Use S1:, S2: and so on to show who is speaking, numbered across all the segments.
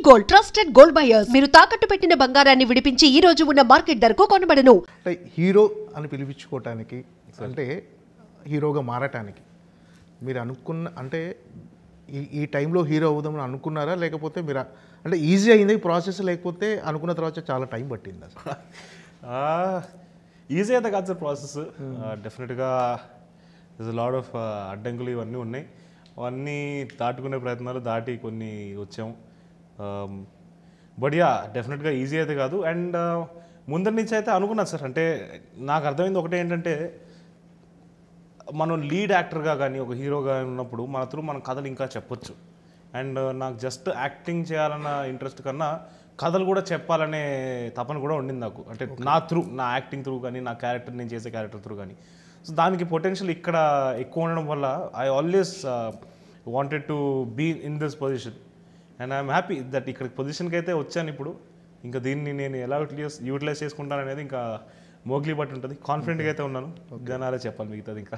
S1: Gold trusted gold buyers మీరు తాకట్టు పెట్టిన బంగారాన్ని విడిపించి ఈ రోజు ఉన్న మార్కెట్ ధరకు కొనబడను.
S2: హీరో అని పిలిపించుకోవటానికి అంటే హీరోగా మారటానికి మీరు అనుకున్న అంటే ఈ టైంలో హీరో అవుదామని అనుకున్నారా, లేకపోతే మీరు అంటే ఈజీ అయింది ప్రాసెస్, లేకపోతే అనుకున్న తర్వాత చాలా టైం పట్టింది అసలు?
S3: ఈజీ అయితే కాదు సార్ ప్రాసెస్. డెఫినెట్గా దిస్ లాడ్ ఆఫ్ అడ్డంకులు ఇవన్నీ ఉన్నాయి. అవన్నీ దాటుకునే ప్రయత్నాలు దాటి కొన్ని వచ్చాము. బట్ యా డెఫినెట్గా ఈజీ అయితే కాదు. అండ్ ముందరి నుంచి అయితే అనుకున్నాను సార్. అంటే నాకు అర్థమైంది ఒకటే ఏంటంటే, మనం లీడ్ యాక్టర్గా కానీ ఒక హీరోగా ఉన్నప్పుడు మన త్రూ మన కథలు ఇంకా చెప్పొచ్చు. అండ్ నాకు జస్ట్ యాక్టింగ్ చేయాలన్న ఇంట్రెస్ట్ కన్నా కథలు కూడా చెప్పాలనే తపన కూడా ఉండింది నాకు. అంటే నా యాక్టింగ్ త్రూ కానీ నా క్యారెక్టర్ నేను చేసే క్యారెక్టర్ త్రూ కానీ. సో దానికి పొటెన్షియల్ ఇక్కడ ఎక్కువ ఉండడం వల్ల I always wanted to be in this position. And I'm happy that ఇక్కడ పొజిషన్కి అయితే వచ్చాను ఇప్పుడు. ఇంకా దీన్ని నేను ఎలా యూటిలైజ్ చేసుకుంటాను అనేది ఇంకా మోగ్లీ బట్టి ఉంటుంది. కాన్ఫిడెంట్గా అయితే ఉన్నాను. జనాలే చెప్పాలి మిగతాది ఇంకా.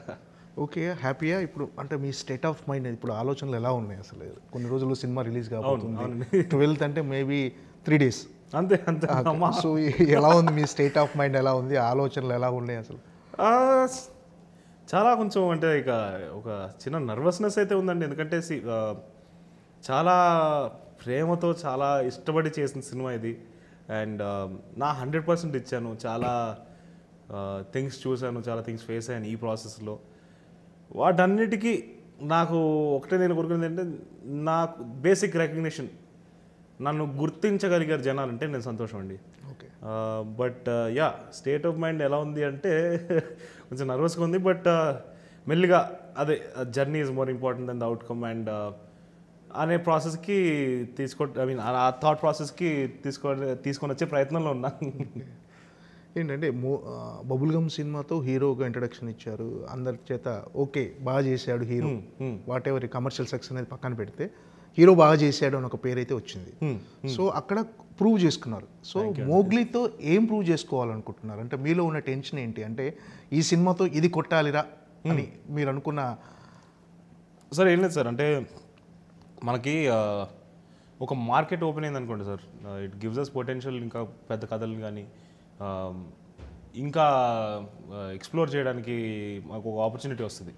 S2: ఓకే, హ్యాపీయా ఇప్పుడు? అంటే మీ స్టేట్ ఆఫ్ మైండ్ ఇప్పుడు ఆలోచనలు ఎలా ఉన్నాయి అసలు? కొన్ని రోజులు సినిమా రిలీజ్ కాబోతుంది, 12th అంటే మేబీ 3 days
S3: అంతే అంతే.
S2: సో ఎలా ఉంది మీ స్టేట్ ఆఫ్ మైండ్? ఎలా ఉంది, ఆలోచనలు ఎలా ఉన్నాయి అసలు?
S3: చాలా కొంచెం అంటే ఇక ఒక చిన్న నర్వస్నెస్ అయితే ఉందండి. ఎందుకంటే చాలా ప్రేమతో చాలా ఇష్టపడి చేసిన సినిమా ఇది. అండ్ నా 100% ఇచ్చాను. చాలా థింగ్స్ చూశాను, చాలా థింగ్స్ ఫేస్ అయ్యాను ఈ ప్రాసెస్లో. వాటన్నిటికీ నాకు ఒకటే నేను కోరుకునేది ఏంటంటే, నాకు బేసిక్ రికగ్నిషన్, నన్ను గుర్తించగలిగారు జనాలంటే నేను సంతోషం అండి.
S2: Okay,
S3: but yeah state of mind ఎలా ఉంది అంటే కొంచెం నర్వస్గా ఉంది. బట్ మెల్లిగా అదే journey is more important than the outcome and అనే ప్రాసెస్కి ఆ థాట్ ప్రాసెస్కి తీసుకొని వచ్చే ప్రయత్నంలో ఉన్నా.
S2: ఏంటంటే బబుల్ గమ్ సినిమాతో హీరోగా ఇంట్రడక్షన్ ఇచ్చారు అందరి చేత. ఓకే, బాగా చేశాడు hero, what ever commercial success అనేది పక్కన పెడితే హీరో బాగా చేశాడు అని ఒక పేరు అయితే వచ్చింది. సో అక్కడ ప్రూవ్ చేసుకున్నారు. సో మోగ్లీతో ఏం ప్రూవ్ చేసుకోవాలనుకుంటున్నారు? అంటే మీలో ఉన్న టెన్షన్ ఏంటి? అంటే ఈ సినిమాతో ఇది కొట్టాలిరా అని మీరు అనుకున్న?
S3: సార్ ఏం లేదు సార్, అంటే మనకి ఒక మార్కెట్ ఓపెన్ అయింది అనుకోండి sir, it gives us potential. ఇంకా పెద్ద కథలు కానీ ఇంకా ఎక్స్ప్లోర్ చేయడానికి మాకు ఒక ఆపర్చునిటీ వస్తుంది.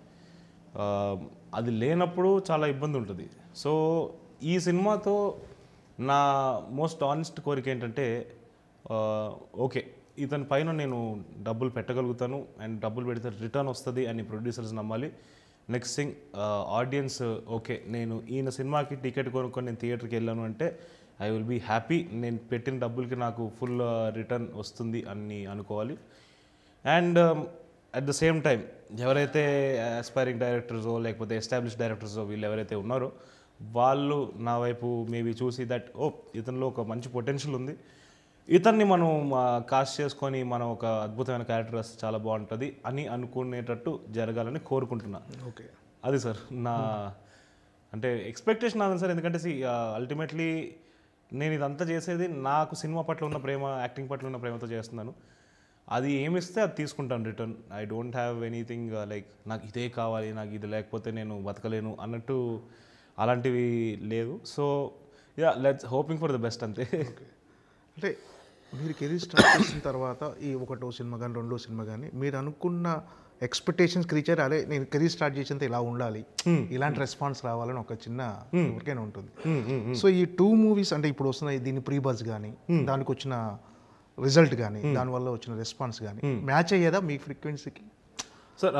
S3: అది లేనప్పుడు చాలా ఇబ్బంది ఉంటుంది. సో ఈ సినిమాతో నా మోస్ట్ ఆనెస్ట్ కోరిక ఏంటంటే, ఓకే ఇతని పైన నేను డబ్బులు పెట్టగలుగుతాను అండ్ డబ్బులు పెడితే రిటర్న్ వస్తుంది అని ప్రొడ్యూసర్స్ నమ్మాలి. నెక్స్ట్ థింగ్, ఆడియన్స్ ఓకే నేను ఈయన సినిమాకి టికెట్ కొనుక్కొని నేను థియేటర్కి వెళ్ళాను అంటే ఐ విల్ బీ హ్యాపీ. నేను పెట్టిన డబ్బులకి నాకు ఫుల్ రిటర్న్ వస్తుంది అని అనుకోవాలి. And at the same time ఎవరైతే ఆస్పైరింగ్ డైరెక్టర్సో లేకపోతే ఎస్టాబ్లిష్ డైరెక్టర్సో వీళ్ళు ఎవరైతే ఉన్నారో వాళ్ళు నా వైపు మేబీ చూసి దట్ ఇతనిలో ఒక మంచి పొటెన్షియల్ ఉంది, ఇతన్ని మనం కాస్ట్ చేసుకొని మనం ఒక అద్భుతమైన క్యారెక్టర్ వస్తే చాలా బాగుంటుంది అని అనుకునేటట్టు జరగాలని కోరుకుంటున్నా.
S2: ఓకే,
S3: అది సార్ నా అంటే ఎక్స్పెక్టేషన్ అదే సార్. ఎందుకంటే అల్టిమేట్లీ నేను ఇదంతా చేసేది నాకు సినిమా పట్ల ఉన్న ప్రేమ, యాక్టింగ్ పట్ల ఉన్న ప్రేమతో చేస్తున్నాను. అది ఏమిస్తే అది తీసుకుంటాను return. I don't have anything like నాకు ఇదే కావాలి, నాకు ఇది లేకపోతే నేను బతకలేను అన్నట్టు అలాంటివి లేదు. So yeah let's hoping for the best అంతే.
S2: అంటే మీరు కెరీర్ స్టార్ట్ చేసిన తర్వాత ఈ 1వ సినిమా కానీ 2వ సినిమా కానీ మీరు అనుకున్న ఎక్స్పెక్టేషన్స్ క్రీచర్, అదే నేను కెరీర్ స్టార్ట్ చేసినంత ఇలా ఉండాలి, ఇలాంటి రెస్పాన్స్ రావాలని ఒక చిన్న ఎవరికైనా ఉంటుంది. సో ఈ 2 మూవీస్ అంటే ఇప్పుడు వస్తున్న దీని ప్రీ బజ్ కానీ దానికి వచ్చిన రిజల్ట్ కానీ దానివల్ల వచ్చిన రెస్పాన్స్ కానీ మ్యాచ్ అయ్యేదా మీ ఫ్రీక్వెన్సీకి?
S3: సార్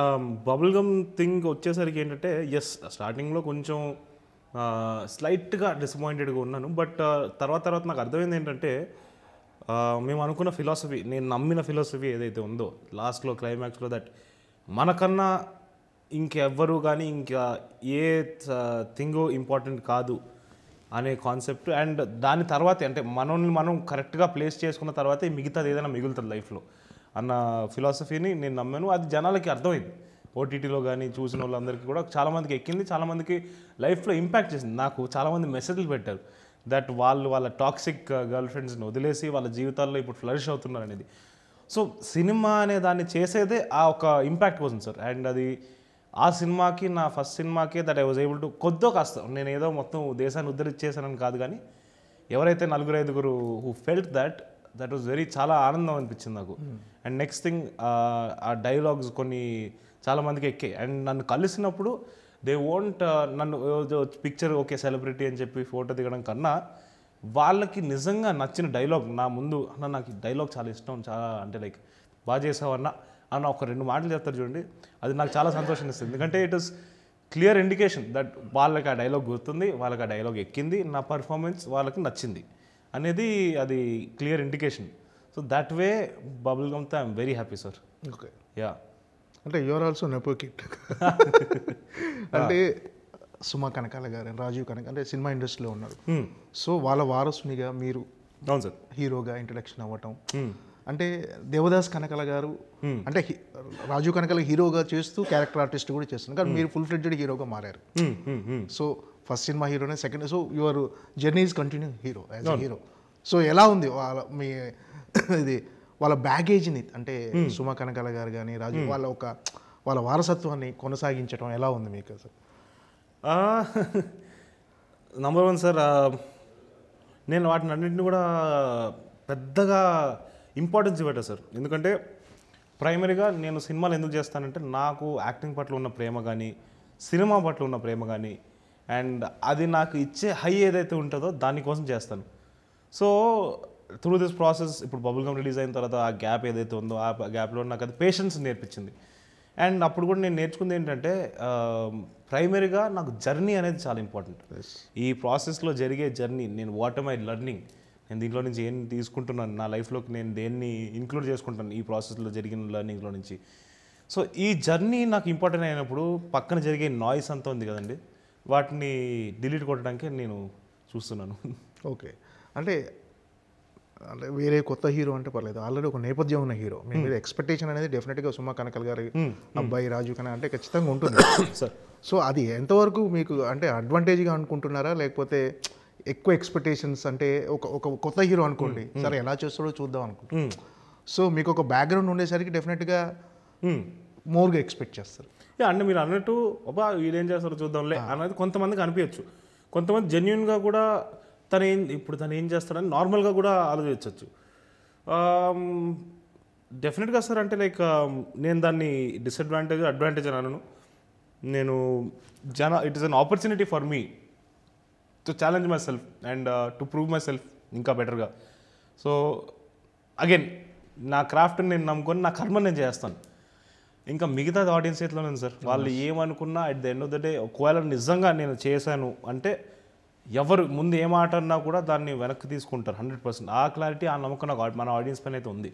S3: బబుల్ గమ్ థింగ్ వచ్చేసరికి ఏంటంటే, ఎస్ స్టార్టింగ్లో కొంచెం స్లైట్గా డిసప్పాయింటెడ్గా ఉన్నాను. బట్ తర్వాత నాకు అర్థమైంది ఏంటంటే, మేము అనుకున్న ఫిలాసఫీ, నేను నమ్మిన ఫిలాసఫీ ఏదైతే ఉందో లాస్ట్లో క్లైమాక్స్లో, దట్ మనకన్నా ఇంకెవ్వరు కానీ ఇంకా ఏ థింగ్ ఇంపార్టెంట్ కాదు అనే కాన్సెప్ట్. అండ్ దాని తర్వాతే అంటే మనల్ని మనం కరెక్ట్గా ప్లేస్ చేసుకున్న తర్వాతే మిగతాది ఏదైనా మిగులుతుంది లైఫ్లో అన్న ఫిలాసఫీని నేను నమ్మాను. అది జనాలకి అర్థమైంది. ఓటీటీలో కానీ చూసిన వాళ్ళందరికీ కూడా చాలామందికి ఎక్కింది, చాలామందికి లైఫ్లో ఇంపాక్ట్ చేసింది. నాకు చాలామంది మెసేజ్లు పెట్టారు దట్ వాళ్ళ టాక్సిక్ గర్ల్ ఫ్రెండ్స్ని వదిలేసి వాళ్ళ జీవితాల్లో ఇప్పుడు ఫ్లరిష్ అవుతున్నారు అనేది. సో సినిమా అనే దాన్ని చేసేదే ఆ ఒక ఇంపాక్ట్ కోసం సార్. అండ్ అది ఆ సినిమాకి, నా ఫస్ట్ సినిమాకే that I was able to కాస్త నేను ఏదో మొత్తం దేశాన్ని ఉద్ధరించేసానని కాదు, కానీ ఎవరైతే నలుగురు ఐదుగురు who felt that was very చాలా ఆనందం అనిపించింది నాకు. అండ్ నెక్స్ట్ థింగ్ ఆ డైలాగ్స్ కొన్ని చాలా మందికి ఎక్కాయి. అండ్ నన్ను కలిసినప్పుడు దే వోంట్ నన్ను పిక్చర్ ఓకే సెలబ్రిటీ అని చెప్పి ఫోటో దిగడం కన్నా వాళ్ళకి నిజంగా నచ్చిన డైలాగ్ నా ముందు అన్న నాకు ఈ డైలాగ్ చాలా ఇష్టం, చాలా అంటే లైక్ బాగా చేసావు అన్న ఒక 2 మాటలు చెప్తారు చూడండి, అది నాకు చాలా సంతోషం ఇస్తుంది. ఎందుకంటే it is clear indication that వాళ్ళకి ఆ డైలాగ్ గుర్తుంది, వాళ్ళకి ఆ డైలాగ్ ఎక్కింది, నా పర్ఫార్మెన్స్ వాళ్ళకి నచ్చింది అనేది అది clear indication. So that way bubble గమ్తో I'm very happy sir.
S2: Okay,
S3: ya.
S2: అంటే యువర్ ఆల్సో నెపో కిడ్. అంటే సుమా కనకాల గారు, రాజీవ్ కనక అంటే సినిమా ఇండస్ట్రీలో ఉన్నారు. సో వాళ్ళ వారసునిగా మీరు
S3: అవును సార్
S2: హీరోగా ఇంట్రడక్షన్ అవ్వటం, అంటే దేవదాస్ కనకాల గారు అంటే రాజీవ్ కనకాల హీరోగా చేస్తూ క్యారెక్టర్ ఆర్టిస్ట్ కూడా చేస్తున్నారు, కానీ మీరు ఫుల్ ఫ్లెడ్జెడ్ హీరోగా మారారు. సో ఫస్ట్ సినిమా హీరోనే, second so your journey is continue hero as a hero. So ఎలా ఉంది వాళ్ళ మీ ఇది వాళ్ళ బ్యాగేజ్ని అంటే సుమా కనకాల గారు కానీ రాజు వాళ్ళ వారసత్వాన్ని కొనసాగించడం ఎలా ఉంది మీకు అసలు?
S3: నంబర్ 1 సార్, నేను వాటిని అన్నింటిని కూడా పెద్దగా ఇంపార్టెన్స్ ఇవ్వటం సార్. ఎందుకంటే ప్రైమరీగా నేను సినిమాలు ఎందుకు చేస్తానంటే నాకు యాక్టింగ్ పట్ల ఉన్న ప్రేమ కానీ సినిమా పట్ల ఉన్న ప్రేమ కానీ అండ్ అది నాకు ఇచ్చే హై ఏదైతే ఉంటుందో దానికోసం చేస్తాను. సో త్రూ దిస్ ప్రాసెస్ ఇప్పుడు బబుల్ గమ్ రిలీజ్ అయిన తర్వాత ఆ గ్యాప్ ఏదైతే ఉందో ఆ గ్యాప్లో నాకు అది పేషెన్స్ నేర్పించింది. అండ్ అప్పుడు కూడా నేను నేర్చుకుంది ఏంటంటే ప్రైమరీగా నాకు జర్నీ అనేది చాలా ఇంపార్టెంట్. ఈ ప్రాసెస్లో జరిగే జర్నీ, నేను వాట్ ఎమ్ ఐ లర్నింగ్, నేను దీంట్లో నుంచి ఏం తీసుకుంటున్నాను నా లైఫ్లోకి, నేను దేన్ని ఇంక్లూడ్ చేసుకుంటాను ఈ ప్రాసెస్లో జరిగిన లర్నింగ్లో నుంచి. సో ఈ జర్నీ నాకు ఇంపార్టెంట్ అయినప్పుడు పక్కన జరిగే నాయిస్ అంతా ఉంది కదండి, వాటిని డిలీట్ కొట్టడానికి నేను చూస్తున్నాను.
S2: ఓకే, అంటే వేరే కొత్త హీరో అంటే పర్లేదు, ఆల్రెడీ ఒక నేపథ్యం ఉన్న హీరో మీ మీద ఎక్స్పెక్టేషన్ అనేది డెఫినెట్గా సుమా కనకల్ గారి అబ్బాయి రాజు కన్నా అంటే ఖచ్చితంగా ఉంటుంది
S3: సార్.
S2: సో అది ఎంతవరకు మీకు అంటే అడ్వాంటేజ్గా అనుకుంటున్నారా, లేకపోతే ఎక్కువ ఎక్స్పెక్టేషన్స్ అంటే ఒక కొత్త హీరో అనుకోండి, సరే ఎలా చేస్తాడో చూద్దాం అనుకుంటున్నాం. సో మీకు ఒక బ్యాక్గ్రౌండ్ ఉండేసరికి డెఫినెట్గా మోర్గా ఎక్స్పెక్ట్ చేస్తారు.
S3: అంటే మీరు అన్నట్టు అబ్బా వీడేం చేస్తారో చూద్దాంలే అనేది కొంతమందికి అనిపించచ్చు, కొంతమంది జెన్యున్గా కూడా తను ఏం చేస్తాడని నార్మల్గా కూడా ఆలోచించవచ్చు. డెఫినెట్గా సార్ అంటే లైక్ నేను దాన్ని డిసడ్వాంటేజ్ అడ్వాంటేజ్ అని అనను. నేను it is an opportunity for me to challenge my self and to prove my self ఇంకా బెటర్గా. సో అగైన్ నా క్రాఫ్ట్ని నేను నమ్ముకొని నా కర్మని నేను చేస్తాను. ఇంకా మిగతా ఆడియన్స్ చేతిలో ఉంది సార్, వాళ్ళు ఏమనుకున్నా at the end of the day ఒకవేళ నిజంగా నేను చేశాను అంటే ఎవరు ముందు ఏం మాట అన్నా కూడా దాన్ని వెనక్కి తీసుకుంటారు 100%. ఆ క్లారిటీ ఆ నమ్మకం నాకు మన ఆడియన్స్ పైన అయితే ఉంది.